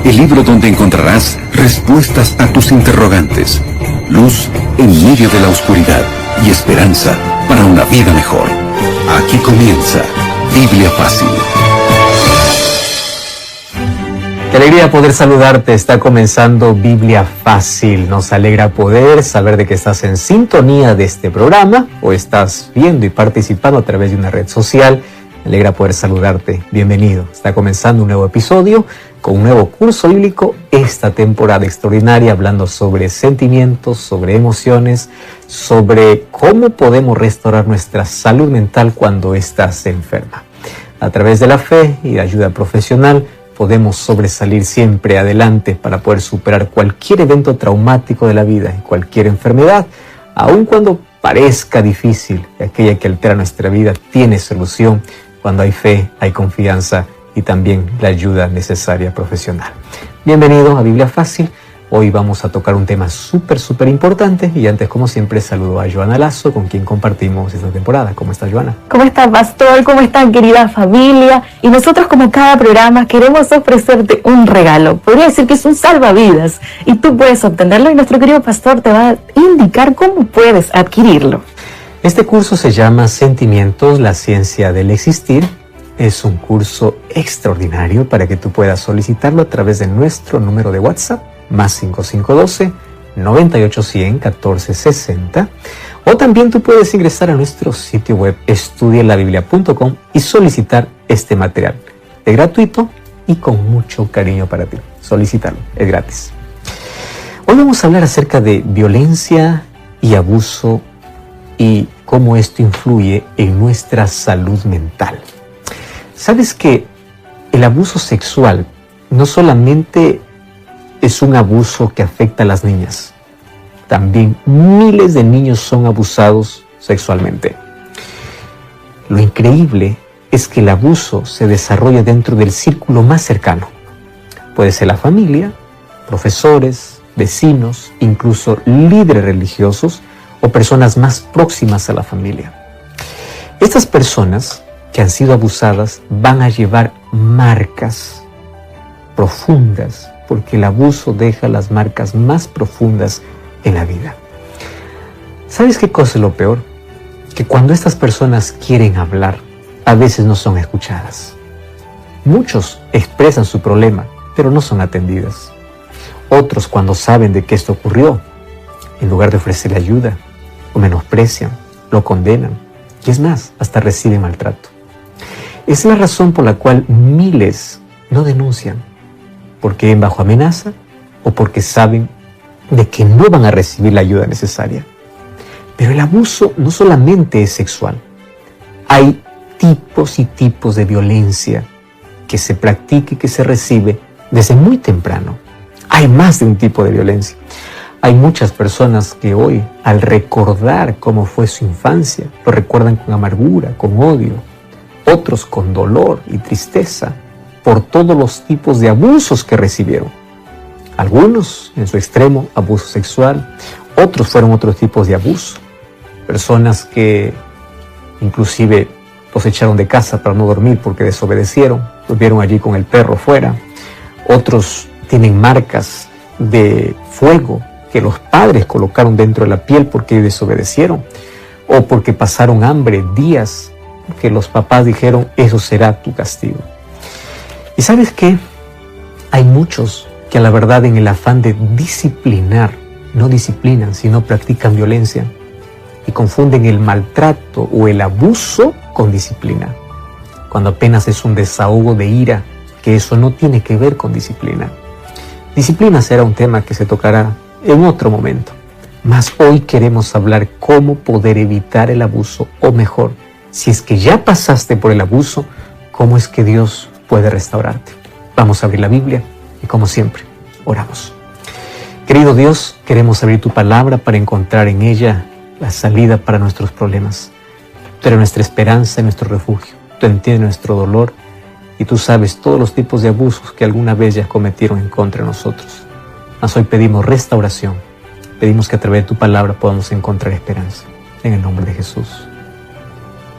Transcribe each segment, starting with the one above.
el libro donde encontrarás respuestas a tus interrogantes, luz en medio de la oscuridad y esperanza para una vida mejor. Aquí comienza Biblia Fácil. Qué alegría poder saludarte. Está comenzando Biblia Fácil. Nos alegra poder saber de que estás en sintonía de este programa o estás viendo y participando a través de una red social. Me alegra poder saludarte. Bienvenido. Está comenzando un nuevo episodio con un nuevo curso bíblico esta temporada extraordinaria, hablando sobre sentimientos, sobre emociones, sobre cómo podemos restaurar nuestra salud mental cuando estás enferma. A través de la fe y de ayuda profesional podemos sobresalir siempre adelante para poder superar cualquier evento traumático de la vida y cualquier enfermedad, aun cuando parezca difícil. Aquella que altera nuestra vida tiene solución cuando hay fe, hay confianza y también la ayuda necesaria profesional. Bienvenido a Biblia Fácil. Hoy vamos a tocar un tema súper importante y antes, como siempre, saludo a Joana Lazo, con quien compartimos esta temporada. ¿Cómo estás, Joana? ¿Cómo estás, pastor? ¿Cómo están, querida familia? Y nosotros, como cada programa, queremos ofrecerte un regalo. Podría decir que es un salvavidas y tú puedes obtenerlo y nuestro querido pastor te va a indicar cómo puedes adquirirlo. Este curso se llama Sentimientos, la ciencia del existir. Es un curso extraordinario para que tú puedas solicitarlo a través de nuestro número de WhatsApp, más 5512-9810-1460. O también tú puedes ingresar a nuestro sitio web estudielabiblia.com y solicitar este material. Es gratuito y con mucho cariño para ti. Solicitarlo, es gratis. Hoy vamos a hablar acerca de violencia y abuso y cómo esto influye en nuestra salud mental. ¿Sabes que el abuso sexual no solamente es un abuso que afecta a las niñas? También miles de niños son abusados sexualmente. Lo increíble es que el abuso se desarrolla dentro del círculo más cercano. Puede ser la familia, profesores, vecinos, incluso líderes religiosos o personas más próximas a la familia. Estas personas que han sido abusadas van a llevar marcas profundas, porque el abuso deja las marcas más profundas en la vida. ¿Sabes qué cosa es lo peor? Que cuando estas personas quieren hablar, a veces no son escuchadas. Muchos expresan su problema, pero no son atendidas. Otros, cuando saben de que esto ocurrió, en lugar de ofrecerle ayuda, lo menosprecian, lo condenan y es más, hasta reciben maltrato. Es la razón por la cual miles no denuncian, porque ven bajo amenaza o porque saben de que no van a recibir la ayuda necesaria. Pero el abuso no solamente es sexual. Hay tipos y tipos de violencia que se practica y que se recibe desde muy temprano. Hay más de un tipo de violencia. Hay muchas personas que hoy, al recordar cómo fue su infancia, lo recuerdan con amargura, con odio. Otros con dolor y tristeza por todos los tipos de abusos que recibieron. Algunos, en su extremo, abuso sexual. Otros fueron otros tipos de abuso. Personas que inclusive los echaron de casa para no dormir porque desobedecieron. Los vieron allí con el perro fuera. Otros tienen marcas de fuego que los padres colocaron dentro de la piel porque desobedecieron. O porque pasaron hambre días que los papás dijeron, eso será tu castigo. ¿Y sabes qué? Hay muchos que a la verdad en el afán de disciplinar, no disciplinan, sino practican violencia y confunden el maltrato o el abuso con disciplina, cuando apenas es un desahogo de ira, que eso no tiene que ver con disciplina. Disciplina será un tema que se tocará en otro momento, mas hoy queremos hablar cómo poder evitar el abuso, o mejor, si es que ya pasaste por el abuso, ¿cómo es que Dios puede restaurarte? Vamos a abrir la Biblia y, como siempre, oramos. Querido Dios, queremos abrir tu palabra para encontrar en ella la salida para nuestros problemas. Tú eres nuestra esperanza y nuestro refugio. Tú entiendes nuestro dolor y tú sabes todos los tipos de abusos que alguna vez ya cometieron en contra de nosotros. Mas hoy pedimos restauración. Pedimos que a través de tu palabra podamos encontrar esperanza. En el nombre de Jesús.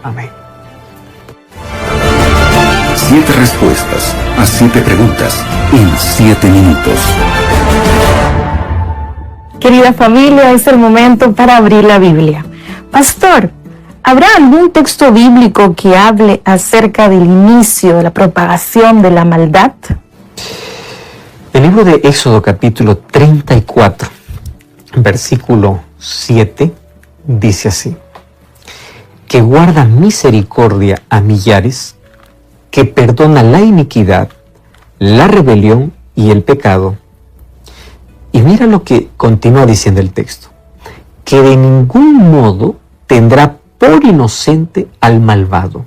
Amén. 7 respuestas a 7 preguntas en 7 minutos. Querida familia, es el momento para abrir la Biblia. Pastor, ¿habrá algún texto bíblico que hable acerca del inicio de la propagación de la maldad? El libro de Éxodo capítulo 34, versículo 7, dice así: que guarda misericordia a millares, que perdona la iniquidad, la rebelión y el pecado. Y mira lo que continúa diciendo el texto: que de ningún modo tendrá por inocente al malvado.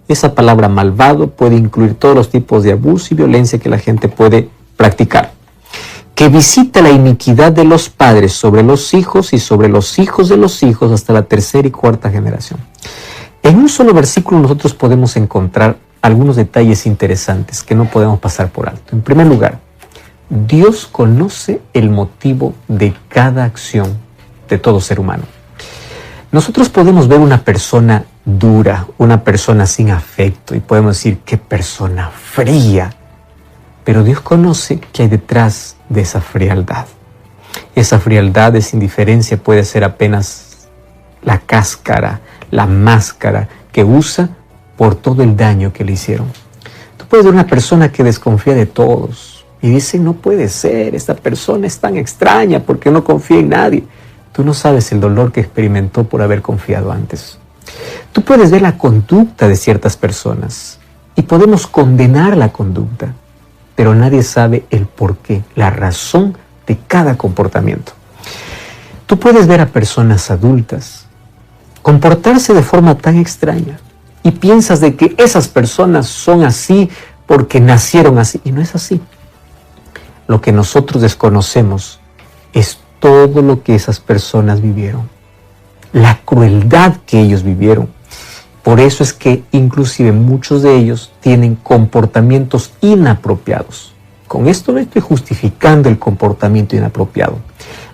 Esa palabra malvado puede incluir todos los tipos de abuso y violencia que la gente puede practicar. Que visita la iniquidad de los padres sobre los hijos y sobre los hijos de los hijos hasta la 3ª y 4ª generación. En un solo versículo nosotros podemos encontrar algunos detalles interesantes que no podemos pasar por alto. En primer lugar, Dios conoce el motivo de cada acción de todo ser humano. Nosotros podemos ver una persona dura, una persona sin afecto, y podemos decir, qué persona fría. Pero Dios conoce qué hay detrás de esa frialdad. Esa frialdad, esa indiferencia puede ser apenas la cáscara, la máscara que usa por todo el daño que le hicieron. Tú puedes ver una persona que desconfía de todos y dice, no puede ser, esta persona es tan extraña porque no confía en nadie. Tú no sabes el dolor que experimentó por haber confiado antes. Tú puedes ver la conducta de ciertas personas y podemos condenar la conducta, pero nadie sabe el porqué, la razón de cada comportamiento. Tú puedes ver a personas adultas comportarse de forma tan extraña y piensas de que esas personas son así porque nacieron así, y no es así. Lo que nosotros desconocemos es todo lo que esas personas vivieron, la crueldad que ellos vivieron. Por eso es que inclusive muchos de ellos tienen comportamientos inapropiados. Con esto no estoy justificando el comportamiento inapropiado.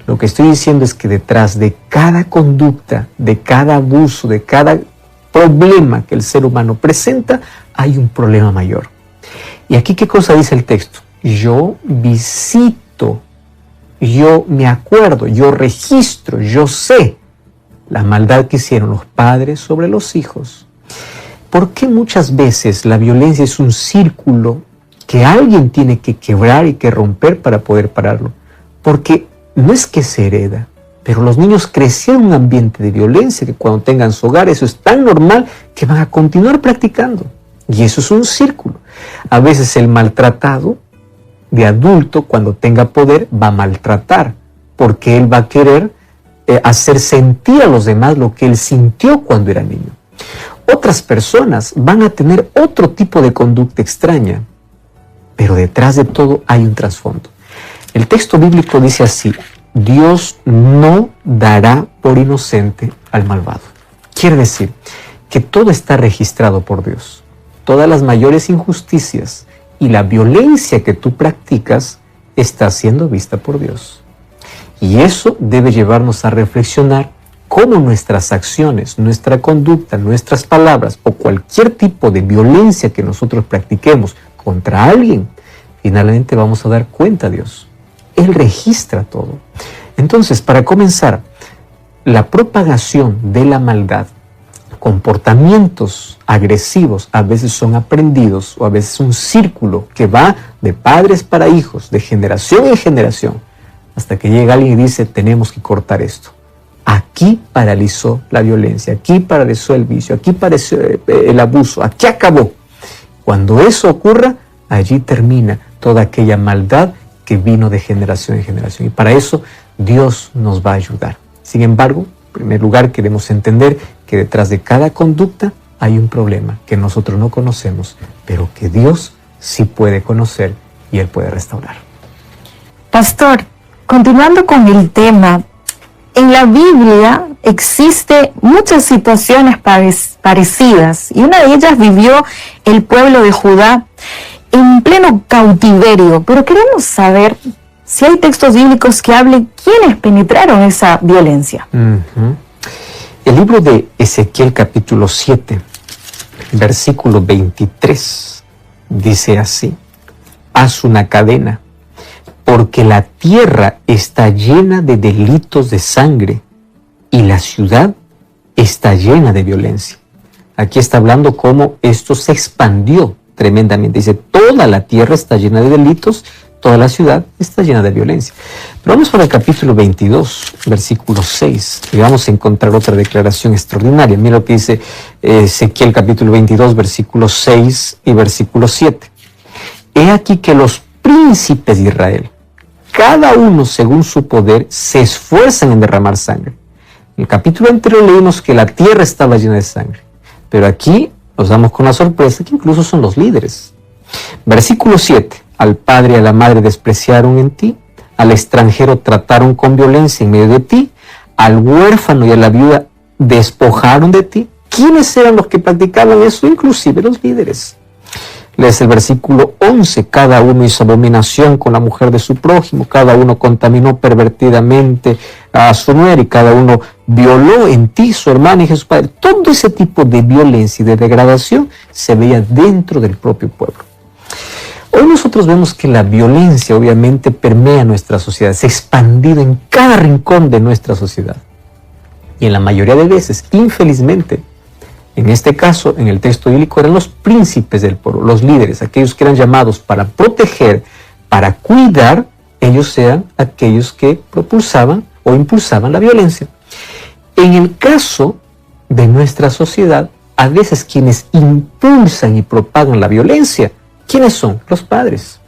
Lo que estoy diciendo es que detrás de cada conducta, de cada abuso, de cada problema que el ser humano presenta, hay un problema mayor. Y aquí, ¿qué cosa dice el texto? Yo visito, yo me acuerdo, yo registro, yo sé la maldad que hicieron los padres sobre los hijos. ¿Por qué muchas veces la violencia es un círculo que alguien tiene que quebrar y que romper para poder pararlo? Porque no es que se hereda, pero los niños crecieron en un ambiente de violencia que cuando tengan su hogar eso es tan normal que van a continuar practicando. Y eso es un círculo. A veces el maltratado de adulto, cuando tenga poder, va a maltratar, porque él va a querer hacer sentir a los demás lo que él sintió cuando era niño. Otras personas van a tener otro tipo de conducta extraña, pero detrás de todo hay un trasfondo. El texto bíblico dice así: Dios no dará por inocente al malvado. Quiere decir que todo está registrado por Dios. Todas las mayores injusticias y la violencia que tú practicas está siendo vista por Dios. Y eso debe llevarnos a reflexionar cómo nuestras acciones, nuestra conducta, nuestras palabras o cualquier tipo de violencia que nosotros practiquemos contra alguien, finalmente vamos a dar cuenta a Dios. Él registra todo. Entonces, para comenzar, la propagación de la maldad, comportamientos agresivos, a veces son aprendidos o a veces un círculo que va de padres para hijos, de generación en generación, hasta que llega alguien y dice, tenemos que cortar esto. Aquí paralizó la violencia, aquí paralizó el vicio, aquí paralizó el abuso, aquí acabó. Cuando eso ocurra, allí termina toda aquella maldad que vino de generación en generación. Y para eso Dios nos va a ayudar. Sin embargo, en primer lugar queremos entender que detrás de cada conducta hay un problema que nosotros no conocemos, pero que Dios sí puede conocer y Él puede restaurar. Pastor, continuando con el tema, en la Biblia existen muchas situaciones parecidas y una de ellas vivió el pueblo de Judá en pleno cautiverio, pero queremos saber si hay textos bíblicos que hablen quiénes penetraron esa violencia. El libro de Ezequiel capítulo 7, versículo 23, Dice así: haz una cadena, porque la tierra está llena de delitos de sangre y la ciudad está llena de violencia. Aquí está hablando cómo esto se expandió tremendamente. Dice, toda la tierra está llena de delitos, toda la ciudad está llena de violencia. Pero vamos para el capítulo 22, versículo 6, y vamos a encontrar otra declaración extraordinaria. Mira lo que dice Ezequiel capítulo 22, versículo 6 y versículo 7. He aquí que los príncipes de Israel, cada uno según su poder, se esfuerzan en derramar sangre. En el capítulo anterior leímos que la tierra estaba llena de sangre, pero aquí nos damos con la sorpresa que incluso son los líderes. Versículo 7. Al padre y a la madre despreciaron en ti, al extranjero trataron con violencia en medio de ti, al huérfano y a la viuda despojaron de ti. ¿Quiénes eran los que practicaban eso? Inclusive los líderes. Lees el versículo 11, cada uno hizo abominación con la mujer de su prójimo, cada uno contaminó pervertidamente a su mujer y cada uno violó en ti su hermana y a su padre. Todo ese tipo de violencia y de degradación se veía dentro del propio pueblo. Hoy nosotros vemos que la violencia obviamente permea nuestra sociedad, se ha expandido en cada rincón de nuestra sociedad. Y en la mayoría de veces, infelizmente, en este caso, en el texto bíblico, eran los príncipes del pueblo, los líderes, aquellos que eran llamados para proteger, para cuidar, ellos eran aquellos que propulsaban o impulsaban la violencia. En el caso de nuestra sociedad, a veces quienes impulsan y propagan la violencia, ¿quiénes son? Los padres.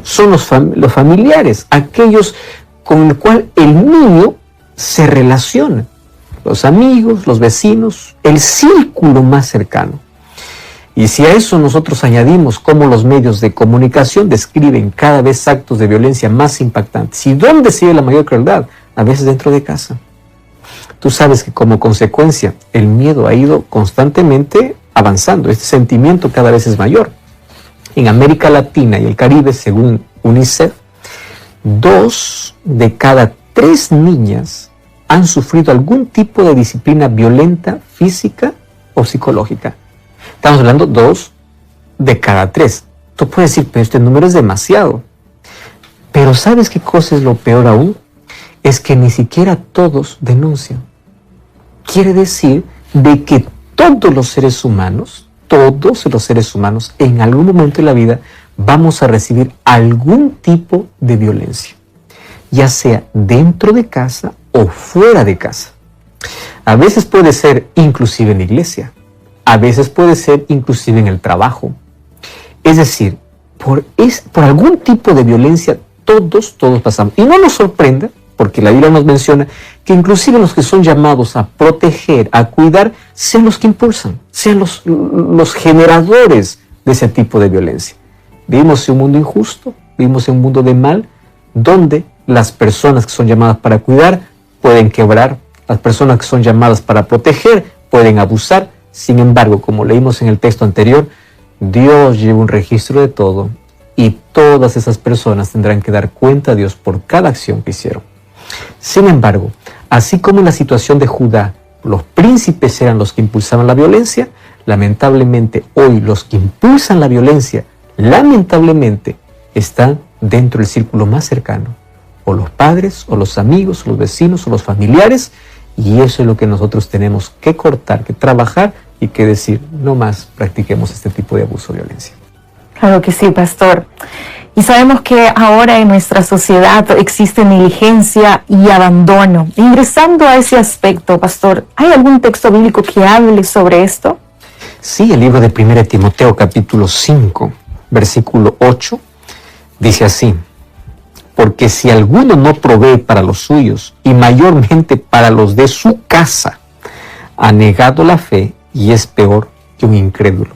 Son los familiares, aquellos con el cual el niño se relaciona. Los amigos, los vecinos, el círculo más cercano. Y si a eso nosotros añadimos cómo los medios de comunicación describen cada vez actos de violencia más impactantes, ¿y dónde se ve la mayor crueldad? A veces dentro de casa. Tú sabes que como consecuencia el miedo ha ido constantemente avanzando, este sentimiento cada vez es mayor. En América Latina y el Caribe, según UNICEF, 2 de cada 3 niñas han sufrido algún tipo de disciplina violenta, física o psicológica. Estamos hablando 2 de cada 3. Tú puedes decir, pero este número es demasiado. Pero ¿sabes qué cosa es lo peor aún? Es que ni siquiera todos denuncian. Quiere decir de que todos los seres humanos en algún momento de la vida vamos a recibir algún tipo de violencia, ya sea dentro de casa o fuera de casa. A veces puede ser inclusive en la iglesia, a veces puede ser inclusive en el trabajo. Es decir, por algún tipo de violencia todos pasamos. Y no nos sorprenda, porque la Biblia nos menciona que inclusive los que son llamados a proteger, a cuidar, sean los que impulsan, sean los generadores de ese tipo de violencia. Vivimos en un mundo injusto, vivimos en un mundo de mal, donde las personas que son llamadas para cuidar pueden quebrar, las personas que son llamadas para proteger pueden abusar. Sin embargo, como leímos en el texto anterior, Dios lleva un registro de todo y todas esas personas tendrán que dar cuenta a Dios por cada acción que hicieron. Sin embargo, así como en la situación de Judá, los príncipes eran los que impulsaban la violencia, lamentablemente hoy los que impulsan la violencia, lamentablemente, están dentro del círculo más cercano, o los padres, o los amigos, o los vecinos, o los familiares, y eso es lo que nosotros tenemos que cortar, que trabajar y que decir, no más practiquemos este tipo de abuso o violencia. Claro que sí, pastor. Y sabemos que ahora en nuestra sociedad existe negligencia y abandono. Ingresando a ese aspecto, pastor, ¿hay algún texto bíblico que hable sobre esto? Sí, el libro de 1 Timoteo, capítulo 5, versículo 8, dice así: porque si alguno no provee para los suyos, y mayormente para los de su casa, ha negado la fe y es peor que un incrédulo.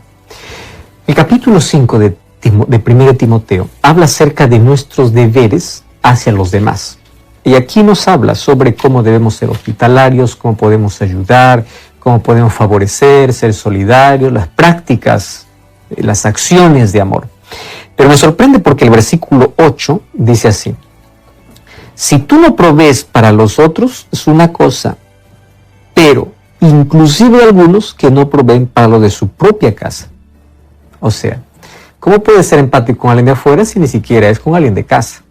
El capítulo 5 de 1 Timoteo habla acerca de nuestros deberes hacia los demás. Y aquí nos habla sobre cómo debemos ser hospitalarios, cómo podemos ayudar, cómo podemos favorecer, ser solidarios, las prácticas, las acciones de amor. Pero me sorprende porque el versículo 8 dice así: si tú no provees para los otros es una cosa, pero inclusive algunos que no proveen para lo de su propia casa. O sea, ¿Cómo puedes ser empático con alguien de afuera si ni siquiera es con alguien de casa?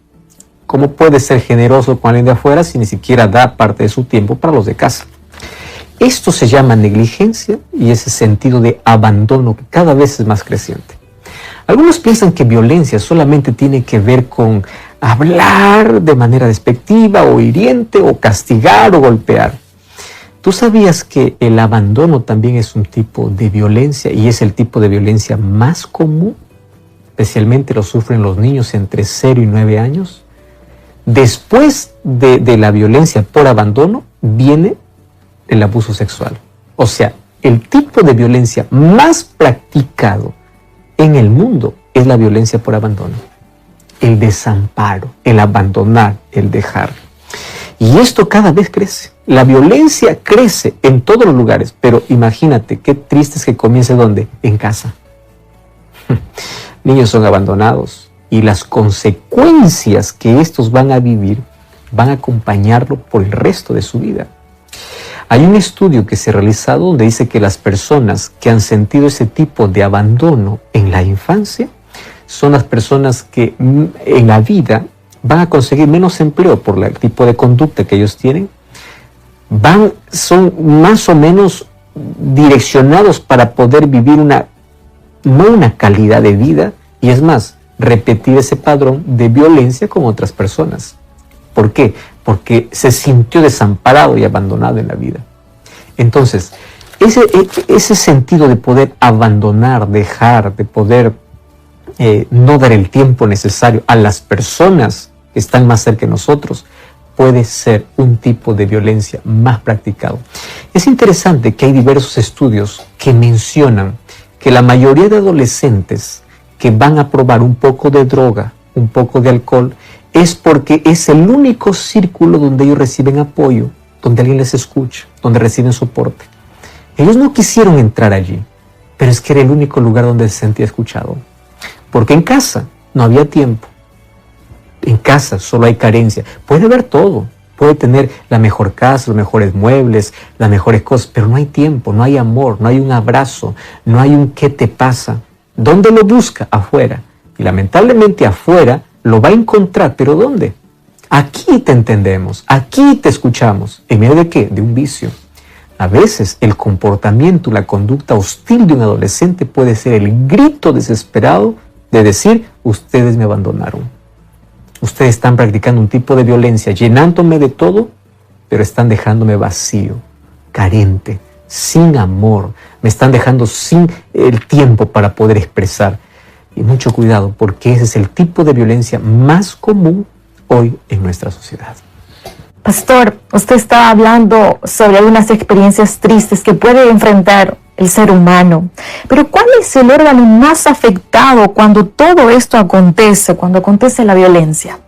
¿Cómo puedes ser generoso con alguien de afuera si ni siquiera da parte de su tiempo para los de casa? Esto se llama negligencia y ese sentido de abandono que cada vez es más creciente. Algunos piensan que violencia solamente tiene que ver con hablar de manera despectiva o hiriente o castigar o golpear. ¿Tú sabías que el abandono también es un tipo de violencia y es el tipo de violencia más común? Especialmente lo sufren los niños entre 0 y 9 años. Después de la violencia por abandono viene el abuso sexual. O sea, el tipo de violencia más practicado en el mundo es la violencia por abandono. El desamparo, el abandonar, el dejar. Y esto cada vez crece. La violencia crece en todos los lugares, pero imagínate qué triste es que comience ¿dónde? En casa. Niños son abandonados y las consecuencias que estos van a vivir van a acompañarlo por el resto de su vida. Hay un estudio que se ha realizado donde dice que las personas que han sentido ese tipo de abandono en la infancia son las personas que en la vida van a conseguir menos empleo por el tipo de conducta que ellos tienen, son más o menos direccionados para poder vivir no una calidad de vida, y es más, repetir ese patrón de violencia con otras personas. ¿Por qué? Porque se sintió desamparado y abandonado en la vida. Entonces, ese sentido de poder abandonar, dejar, de poder no dar el tiempo necesario a las personas que están más cerca de nosotros, puede ser un tipo de violencia más practicado. Es interesante que hay diversos estudios que mencionan que la mayoría de adolescentes que van a probar un poco de droga, un poco de alcohol, es porque es el único círculo donde ellos reciben apoyo, donde alguien les escucha, donde reciben soporte. Ellos no quisieron entrar allí, pero es que era el único lugar donde se sentía escuchado. Porque en casa no había tiempo. En casa solo hay carencia. Puede haber todo. Puede tener la mejor casa, los mejores muebles, las mejores cosas, pero no hay tiempo, no hay amor, no hay un abrazo, no hay un ¿qué te pasa? ¿Dónde lo busca? Afuera. Y lamentablemente afuera lo va a encontrar, pero ¿dónde? Aquí te entendemos, aquí te escuchamos. ¿En medio de qué? De un vicio. A veces el comportamiento, la conducta hostil de un adolescente puede ser el grito desesperado de decir, ustedes me abandonaron. Ustedes están practicando un tipo de violencia, llenándome de todo, pero están dejándome vacío, carente, sin amor. Me están dejando sin el tiempo para poder expresar. Y mucho cuidado, porque ese es el tipo de violencia más común hoy en nuestra sociedad. Pastor, usted estaba hablando sobre algunas experiencias tristes que puede enfrentar el ser humano. Pero ¿cuál es el órgano más afectado cuando todo esto acontece, cuando acontece la violencia?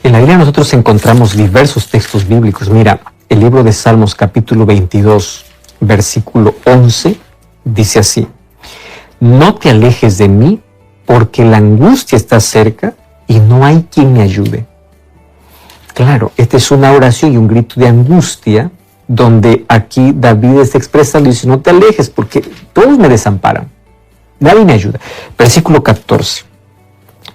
En la Biblia nosotros encontramos diversos textos bíblicos. Mira, el libro de Salmos capítulo 22, versículo 11, dice así: no te alejes de mí, porque la angustia está cerca y no hay quien me ayude. Claro, esta es una oración y un grito de angustia, donde aquí David está expresando y dice, no te alejes porque todos me desamparan, nadie me ayuda. Versículo 14,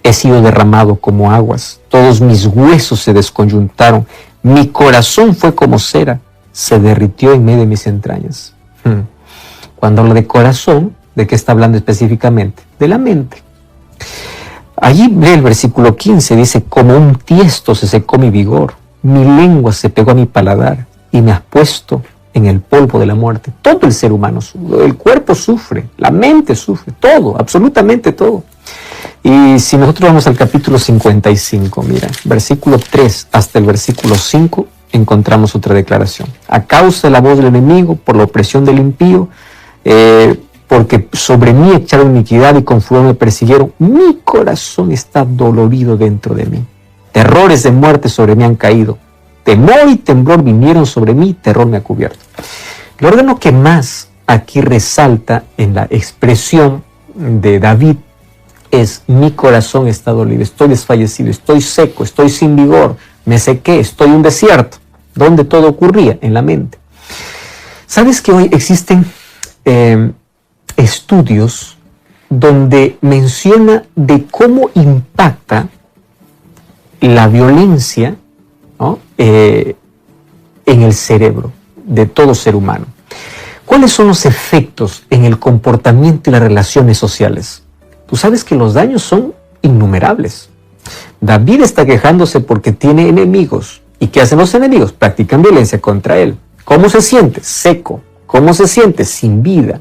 he sido derramado como aguas, todos mis huesos se desconyuntaron, mi corazón fue como cera, se derritió en medio de mis entrañas. Cuando habla de corazón, ¿de qué está hablando específicamente? De la mente. Allí lee el versículo 15, dice, como un tiesto se secó mi vigor, mi lengua se pegó a mi paladar y me has puesto en el polvo de la muerte. Todo el ser humano sufre, el cuerpo sufre, la mente sufre, todo, absolutamente todo. Y si nosotros vamos al capítulo 55, mira, versículo 3 hasta el versículo 5, encontramos otra declaración. A causa de la voz del enemigo, por la opresión del impío, porque sobre mí echaron iniquidad y con furor me persiguieron, mi corazón está dolorido dentro de mí. Terrores de muerte sobre mí han caído. Temor y temblor vinieron sobre mí, terror me ha cubierto. El órgano que más aquí resalta en la expresión de David es mi corazón está dolido, estoy desfallecido, estoy seco, estoy sin vigor, me sequé, estoy en un desierto. ¿Dónde todo ocurría? En la mente. ¿Sabes que hoy existen estudios donde menciona de cómo impacta la violencia, ¿no?, en el cerebro de todo ser humano. ¿Cuáles son los efectos en el comportamiento y las relaciones sociales? Tú sabes que los daños son innumerables. David está quejándose porque tiene enemigos. ¿Y qué hacen los enemigos? Practican violencia contra él. ¿Cómo se siente? Seco. ¿Cómo se siente? Sin vida.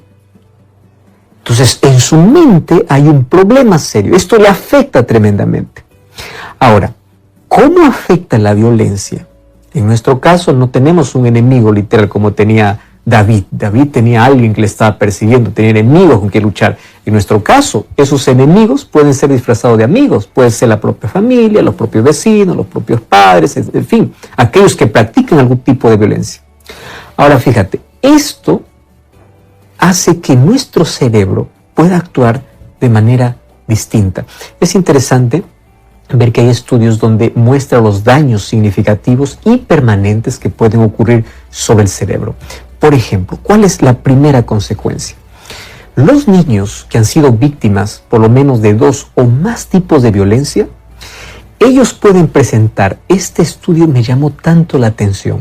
Entonces, en su mente hay un problema serio. Esto le afecta tremendamente. Ahora, ¿cómo afecta la violencia? En nuestro caso no tenemos un enemigo literal como tenía David. David tenía a alguien que le estaba persiguiendo, tenía enemigos con quien luchar. En nuestro caso, esos enemigos pueden ser disfrazados de amigos, puede ser la propia familia, los propios vecinos, los propios padres, en fin, aquellos que practican algún tipo de violencia. Ahora fíjate, esto hace que nuestro cerebro pueda actuar de manera distinta. Es interesante ver que hay estudios donde muestran los daños significativos y permanentes que pueden ocurrir sobre el cerebro. Por ejemplo, ¿cuál es la primera consecuencia? Los niños que han sido víctimas por lo menos de 2 o más tipos de violencia, ellos pueden presentar, este estudio me llamó tanto la atención,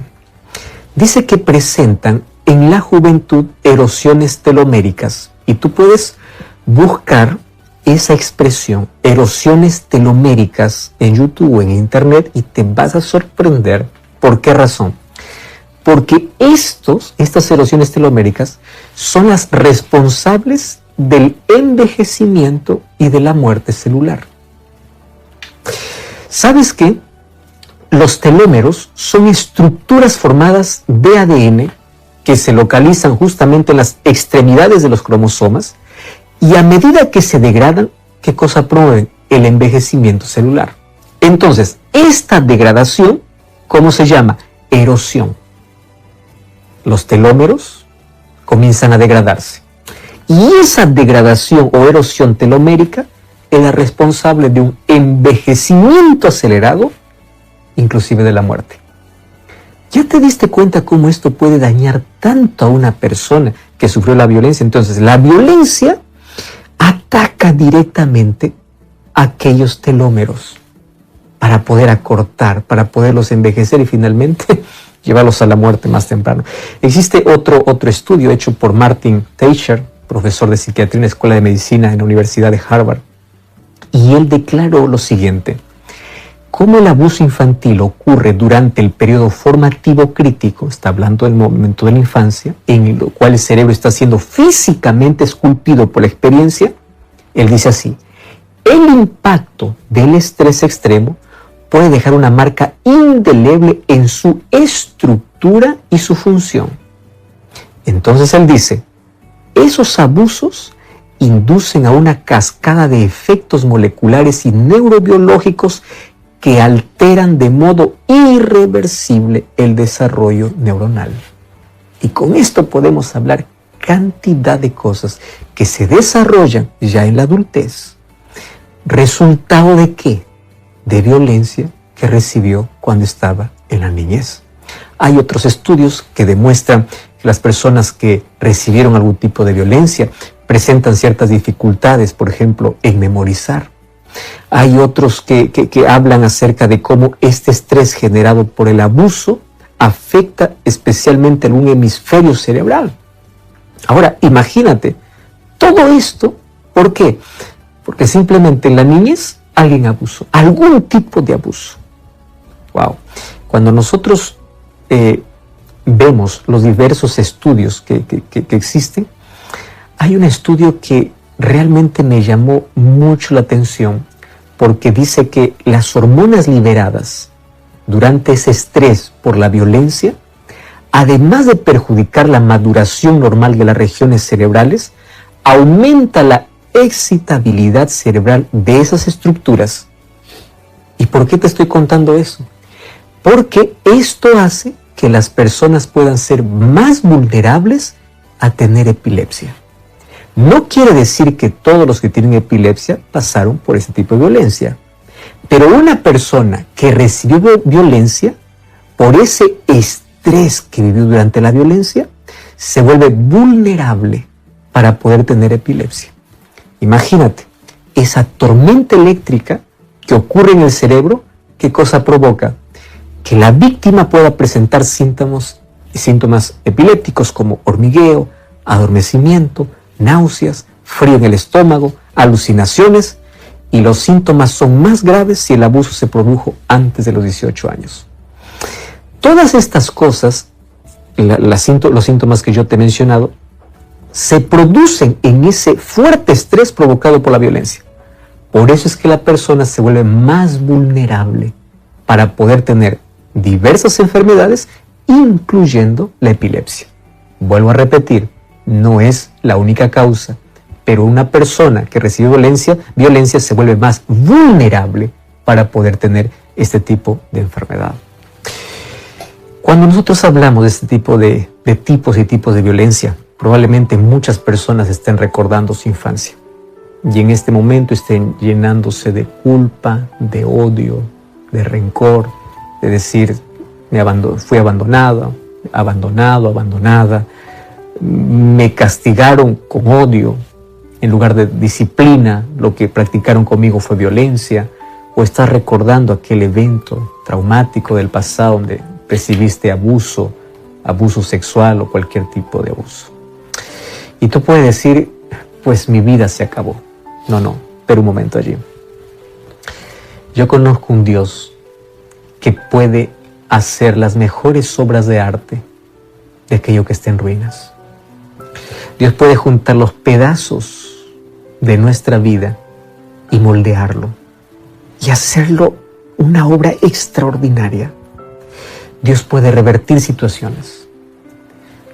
dice que presentan en la juventud erosiones teloméricas, y tú puedes buscar esa expresión, erosiones teloméricas, en YouTube o en Internet, y te vas a sorprender. ¿Por qué razón? Porque estas erosiones teloméricas son las responsables del envejecimiento y de la muerte celular. ¿Sabes qué? Los telómeros son estructuras formadas de ADN que se localizan justamente en las extremidades de los cromosomas, y a medida que se degradan, ¿qué cosa promueven? El envejecimiento celular. Entonces, esta degradación, ¿cómo se llama? Erosión. Los telómeros comienzan a degradarse. Y esa degradación o erosión telomérica es la responsable de un envejecimiento acelerado, inclusive de la muerte. ¿Ya te diste cuenta cómo esto puede dañar tanto a una persona que sufrió la violencia? Entonces, la violencia ataca directamente a aquellos telómeros para poder acortar, para poderlos envejecer y finalmente llevarlos a la muerte más temprano. Existe otro estudio hecho por Martin Teicher, profesor de psiquiatría en la Escuela de Medicina en la Universidad de Harvard, y él declaró lo siguiente: cómo el abuso infantil ocurre durante el periodo formativo crítico, está hablando del momento de la infancia, en el cual el cerebro está siendo físicamente esculpido por la experiencia. Él dice así: el impacto del estrés extremo puede dejar una marca indeleble en su estructura y su función. Entonces él dice, esos abusos inducen a una cascada de efectos moleculares y neurobiológicos que alteran de modo irreversible el desarrollo neuronal. Y con esto podemos hablar cantidad de cosas que se desarrollan ya en la adultez. ¿Resultado de qué? De violencia que recibió cuando estaba en la niñez. Hay otros estudios que demuestran que las personas que recibieron algún tipo de violencia presentan ciertas dificultades, por ejemplo, en memorizar. Hay otros que hablan acerca de cómo este estrés generado por el abuso afecta especialmente algún hemisferio cerebral. Ahora, imagínate, todo esto, ¿por qué? Porque simplemente en la niñez alguien abusó, algún tipo de abuso. Wow. Cuando nosotros vemos los diversos estudios que existen, hay un estudio que realmente me llamó mucho la atención, porque dice que las hormonas liberadas durante ese estrés por la violencia, además de perjudicar la maduración normal de las regiones cerebrales, aumenta la excitabilidad cerebral de esas estructuras. ¿Y por qué te estoy contando eso? Porque esto hace que las personas puedan ser más vulnerables a tener epilepsia. No quiere decir que todos los que tienen epilepsia pasaron por ese tipo de violencia, pero una persona que recibió violencia, por ese estrés que vivió durante la violencia, se vuelve vulnerable para poder tener epilepsia. Imagínate, esa tormenta eléctrica que ocurre en el cerebro, ¿qué cosa provoca? Que la víctima pueda presentar síntomas epilépticos como hormigueo, adormecimiento, náuseas, frío en el estómago, alucinaciones, y los síntomas son más graves si el abuso se produjo antes de los 18 años. Todas estas cosas, los síntomas que yo te he mencionado, se producen en ese fuerte estrés provocado por la violencia. Por eso es que la persona se vuelve más vulnerable para poder tener diversas enfermedades, incluyendo la epilepsia. Vuelvo a repetir, no es la única causa, pero una persona que recibe violencia se vuelve más vulnerable para poder tener este tipo de enfermedad. Cuando nosotros hablamos de este tipo de tipos y tipos de violencia, probablemente muchas personas estén recordando su infancia y en este momento estén llenándose de culpa, de odio, de rencor, de decir, fui abandonada, me castigaron con odio, en lugar de disciplina, lo que practicaron conmigo fue violencia, o estás recordando aquel evento traumático del pasado donde recibiste abuso sexual o cualquier tipo de abuso. Y tú puedes decir, pues mi vida se acabó. No, pero un momento allí. Yo conozco un Dios que puede hacer las mejores obras de arte de aquello que esté en ruinas. Dios puede juntar los pedazos de nuestra vida y moldearlo y hacerlo una obra extraordinaria. Dios puede revertir situaciones.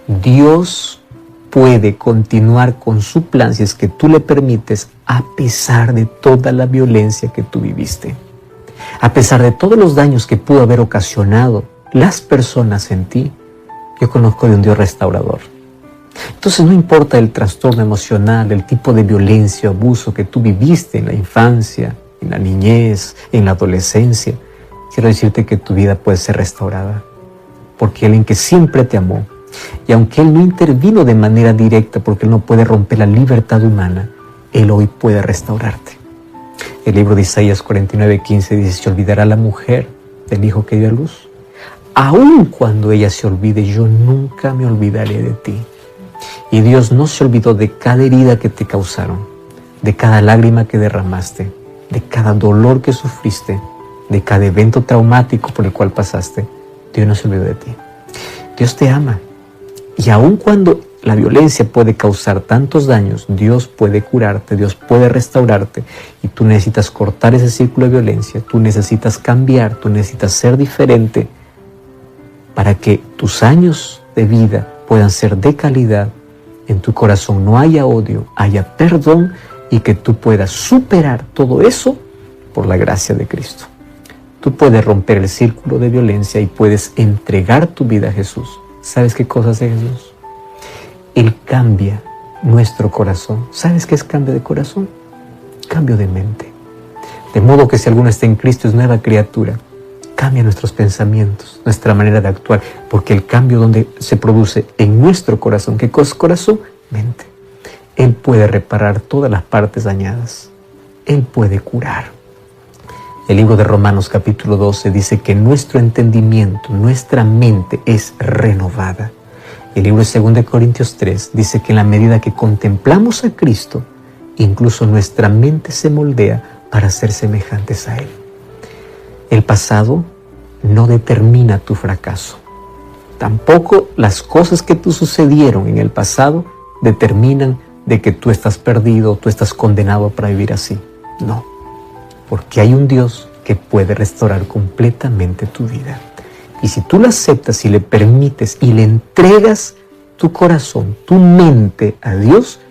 Dios puede continuar con su plan si es que tú le permites, a pesar de toda la violencia que tú viviste, a pesar de todos los daños que pudo haber ocasionado las personas en ti. Yo conozco de un Dios restaurador. Entonces no importa el trastorno emocional, el tipo de violencia o abuso que tú viviste en la infancia, en la niñez, en la adolescencia, quiero decirte que tu vida puede ser restaurada, porque Él en que siempre te amó, y aunque Él no intervino de manera directa porque Él no puede romper la libertad humana, Él hoy puede restaurarte. El libro de Isaías 49:15 dice, ¿se olvidará la mujer del hijo que dio a luz? Aun cuando ella se olvide, yo nunca me olvidaré de ti. Y Dios no se olvidó de cada herida que te causaron, de cada lágrima que derramaste, de cada dolor que sufriste, de cada evento traumático por el cual pasaste. Dios no se olvidó de ti. Dios te ama. Y aun cuando la violencia puede causar tantos daños, Dios puede curarte, Dios puede restaurarte. Y tú necesitas cortar ese círculo de violencia, tú necesitas cambiar, tú necesitas ser diferente para que tus años de vida puedan ser de calidad, en tu corazón no haya odio, haya perdón y que tú puedas superar todo eso por la gracia de Cristo. Tú puedes romper el círculo de violencia y puedes entregar tu vida a Jesús. ¿Sabes qué cosa hace Jesús? Él cambia nuestro corazón. ¿Sabes qué es cambio de corazón? Cambio de mente. De modo que si alguno está en Cristo es nueva criatura. Cambia nuestros pensamientos, nuestra manera de actuar, porque el cambio donde se produce en nuestro corazón. ¿Qué cosa es corazón? Mente. Él puede reparar todas las partes dañadas. Él puede curar. El libro de Romanos capítulo 12 dice que nuestro entendimiento, nuestra mente es renovada. El libro de 2 Corintios 3 dice que en la medida que contemplamos a Cristo, incluso nuestra mente se moldea para ser semejantes a Él. El pasado no determina tu fracaso. Tampoco las cosas que te sucedieron en el pasado determinan de que tú estás perdido, tú estás condenado para vivir así. No, porque hay un Dios que puede restaurar completamente tu vida. Y si tú lo aceptas y le permites y le entregas tu corazón, tu mente a Dios,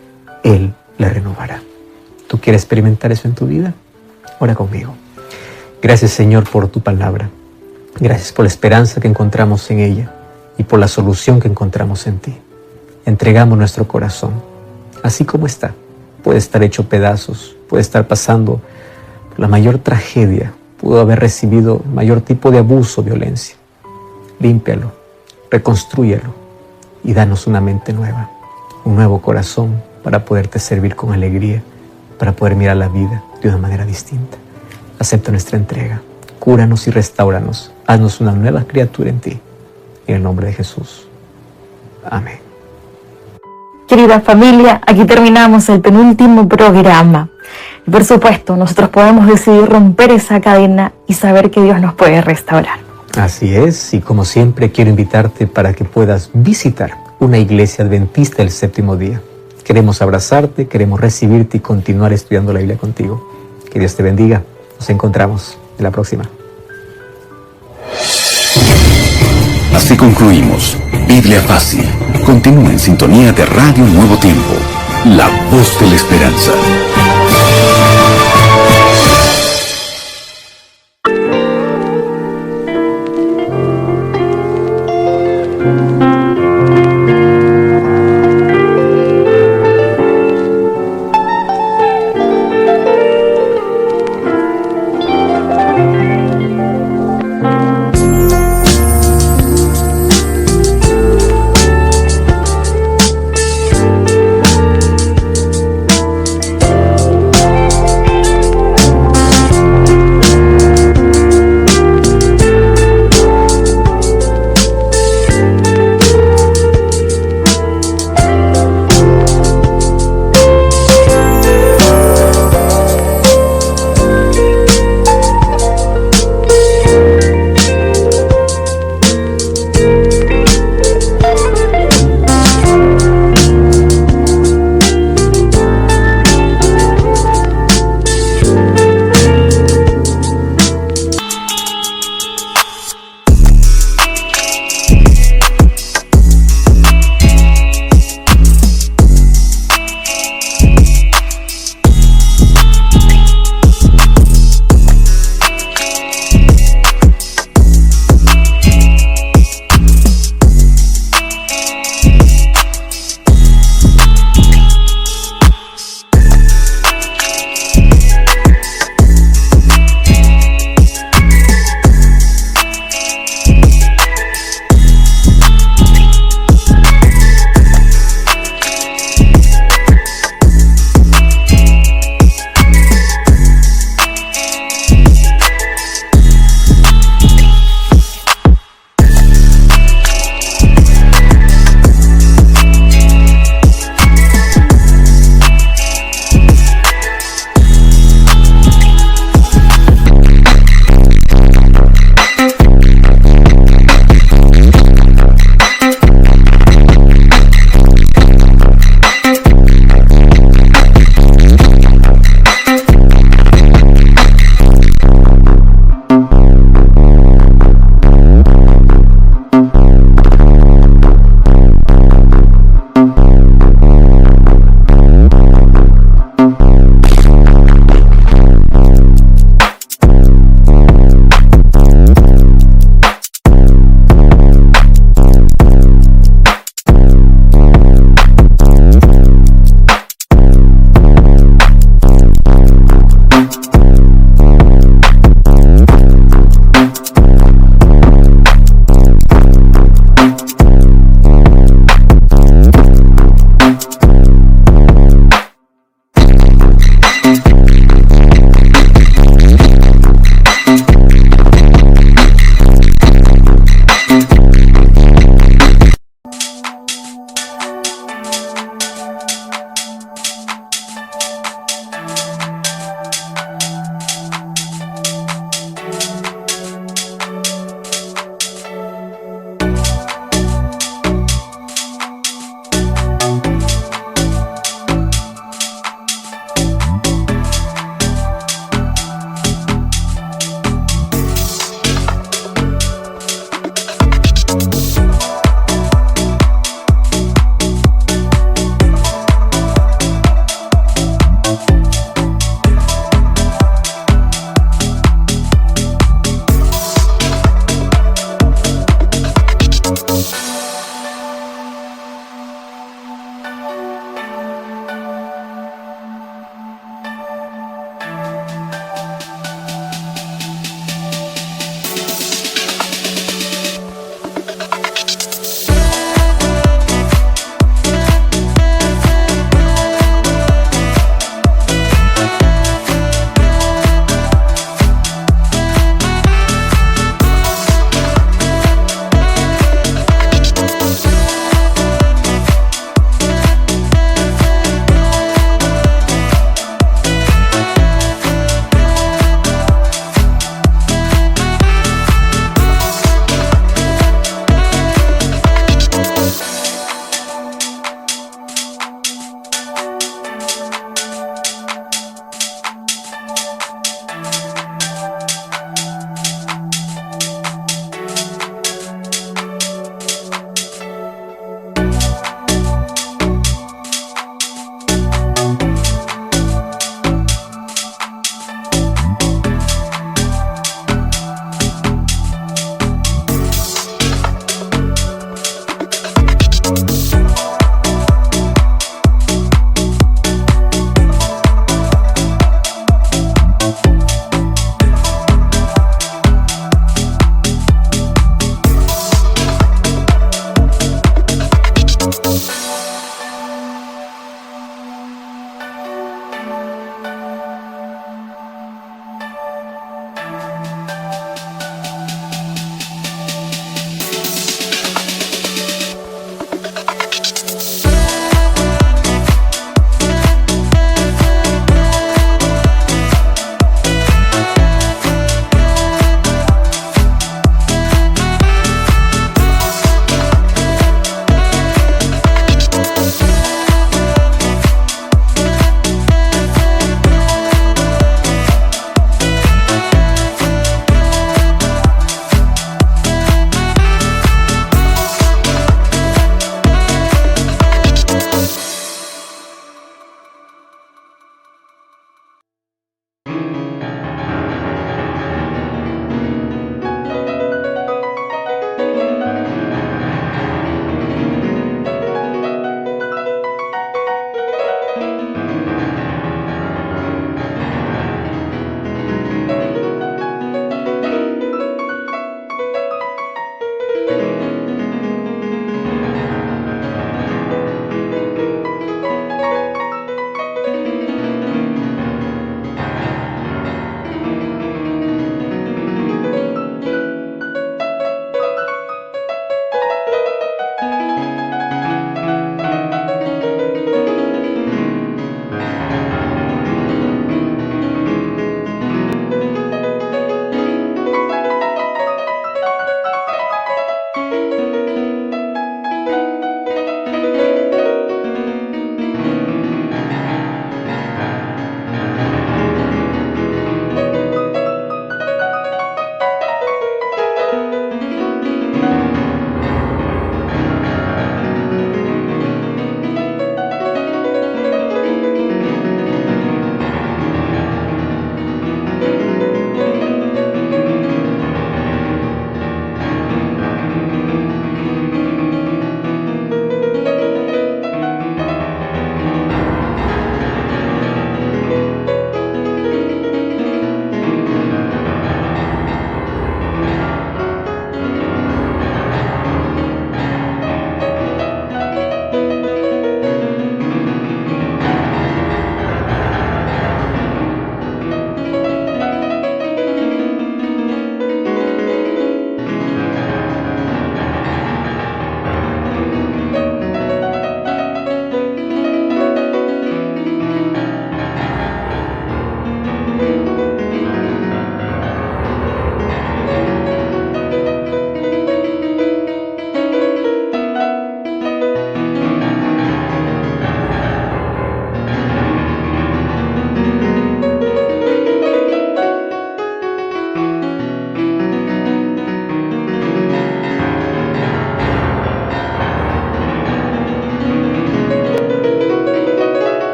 Él la renovará. ¿Tú quieres experimentar eso en tu vida? Ora conmigo. Gracias, Señor, por tu palabra. Gracias por la esperanza que encontramos en ella y por la solución que encontramos en ti. Entregamos nuestro corazón, así como está. Puede estar hecho pedazos, puede estar pasando por la mayor tragedia, pudo haber recibido mayor tipo de abuso, violencia. Límpialo, reconstrúyelo y danos una mente nueva, un nuevo corazón para poderte servir con alegría para poder mirar la vida de una manera distinta. Acepta nuestra entrega. Cúranos y restáuranos. Haznos una nueva criatura en ti. En el nombre de Jesús. Amén. Querida familia, aquí terminamos el penúltimo programa. Y por supuesto, nosotros podemos decidir romper esa cadena y saber que Dios nos puede restaurar. Así es, y como siempre quiero invitarte para que puedas visitar una iglesia adventista del séptimo día. Queremos abrazarte, queremos recibirte y continuar estudiando la Biblia contigo. Que Dios te bendiga. Nos encontramos en la próxima. Así concluimos Biblia Fácil. Continúa en sintonía de Radio Nuevo Tiempo, la voz de la esperanza.